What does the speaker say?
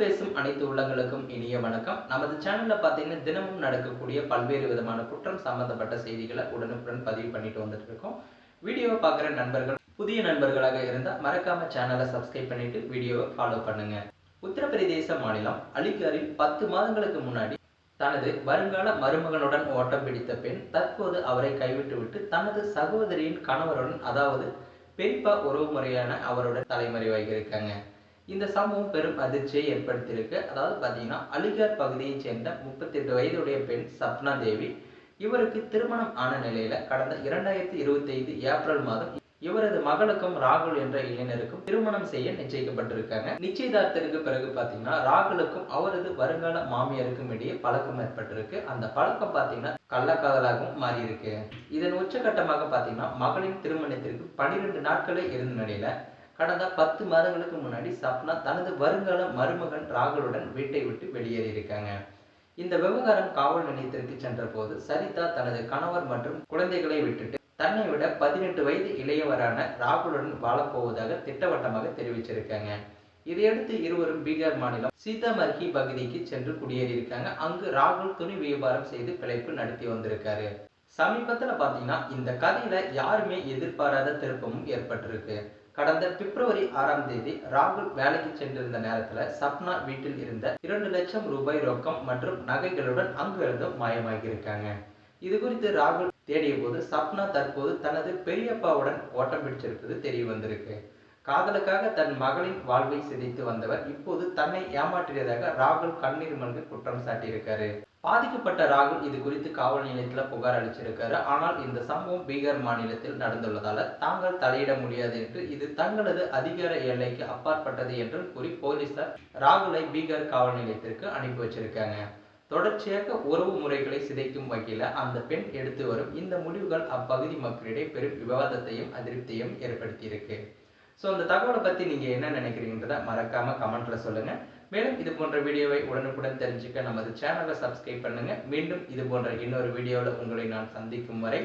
பேசும் அனைத்து உள்ளங்களுக்கும் இனிய வணக்கம். நமது சேனல்ல பார்த்தீங்கன்னா தினமும் நடக்கக்கூடிய பல்வேறு விதமான குற்றம் சம்பந்தப்பட்ட செய்திகளை உடனுக்குடன் பதிவு பண்ணிட்டு வந்துட்டு இருக்கோம். வீடியோவை பார்க்குற நண்பர்கள் புதிய நண்பர்களாக இருந்தால் மறக்காம சேனலை சப்ஸ்கிரைப் பண்ணிட்டு வீடியோவை ஃபாலோ பண்ணுங்க. உத்தரப்பிரதேச மாநிலம் அலிகரில் 10 மாதங்களுக்கு முன்னாடி தனது வருங்கால மருமகனுடன் ஓட்டம் பிடித்த பெண் தற்போது அவரை கைவிட்டுவிட்டு தனது சகோதரியின் கணவருடன், அதாவது பெண்பா உறவு முறையான அவருடன் தலைமறைவாகி இருக்காங்க. இந்த சம்பவம் பெரும் அதிர்ச்சியை ஏற்படுத்தியிருக்கு. அதாவது பார்த்தீங்கன்னா அலிகர் பகுதியைச் சேர்ந்த 38 வயதுடைய பெண் சப்னா தேவி. இவருக்கு திருமணம் ஆன நிலையில கடந்த 2025 ஏப்ரல் மாதம் இவரது மகளுக்கும் ராகுல் என்ற இளைஞருக்கும் திருமணம் செய்ய நிச்சயிக்கப்பட்டிருக்காங்க. நிச்சயதார்த்தத்துக்கு பிறகு பார்த்தீங்கன்னா ராகுலுக்கும் அவரது வருங்கால மாமியாருக்கும் இடையே பழக்கம் ஏற்பட்டிருக்கு. அந்த பழக்கம் பார்த்தீங்கன்னா கள்ளக்காதலாகவும் மாறி இருக்கு. இதன் உச்சகட்டமாக பார்த்தீங்கன்னா மகளின் திருமணத்திற்கு 12 நாட்களே இருந்த நிலையில கடந்த 10 மாதங்களுக்கு முன்னாடி சப்னா தனது வருங்கால மருமகன் ராகுலுடன் வீட்டை விட்டு வெளியேறி இருக்காங்க. இந்த விவகாரம் காவல் நிலையத்திற்கு சென்ற போது சரிதா தனது கணவர் மற்றும் குழந்தைகளை விட்டுட்டு தன்னை விட 18 வயது இளையவரான ராகுலுடன் வாழப்போவதாக திட்டவட்டமாக தெரிவிச்சிருக்காங்க. இதையடுத்து இருவரும் பீகார் மாநிலம் சீதாமர்ஹி பகுதிக்கு சென்று குடியேறியிருக்காங்க. அங்கு ராகுல் துணி வியாபாரம் செய்து பிழைப்பு நடத்தி வந்திருக்காரு. சமீபத்துல பாத்தீங்கன்னா இந்த கதையில யாருமே எதிர்பாராத திருப்பமும் ஏற்பட்டிருக்கு. கடந்த பிப்ரவரி 6ஆம் தேதி ராகுல் வேலைக்கு சென்றிருந்த நேரத்துல சப்னா வீட்டில் இருந்த 2 லட்சம் ரூபாய் ரொக்கம் மற்றும் நகைகளுடன் அங்கிருந்து மாயமாகி இருக்காங்க. இது குறித்து ராகுல் தேடிய போது சப்னா தற்போது தனது பெரியப்பாவுடன் ஓட்டம் பிடிச்சிருப்பது தெரிய வந்திருக்கு. காதலுக்காக தன் மகளின் வாழ்வை சிதைத்து வந்தவர் இப்போது தன்னை ஏமாற்றியதாக ராகுல் கண்ணீர் மல்க குற்றம் சாட்டியிருக்காரு. பாதிக்கப்பட்ட ராகுல் இது குறித்து காவல் நிலையத்தில் புகார் அளிச்சிருக்காரு. ஆனால் இந்த சம்பவம் பீகார் மாநிலத்தில் நடந்துள்ளதால தாங்கள் தலையிட முடியாது என்று, இது தங்களது அதிகார எல்லைக்கு அப்பாற்பட்டது என்றும் கூறி போலீசார் ராகுலை பீகார் காவல் நிலையத்திற்கு அனுப்பி வச்சிருக்காங்க. தொடர்ச்சியாக உறவு முறைகளை சிதைக்கும் வகையில அந்த பெண் எடுத்து வரும் இந்த முடிவுகள் அப்பகுதி மக்களிடையே பெரும் விவாதத்தையும் அதிருப்தியையும் ஏற்படுத்தி இருக்கு. ஸோ அந்த தகவலை பத்தி நீங்க என்ன நினைக்கிறீங்கன்றத மறக்காம கமெண்ட்ல சொல்லுங்க. மேலும் இது போன்ற வீடியோவை உடனுக்குடன் தெரிஞ்சுக்க நமது சேனலை சப்ஸ்கிரைப் பண்ணுங்க. மீண்டும் இது போன்ற இன்னொரு வீடியோவில் உங்களை நான் சந்திக்கும் வரை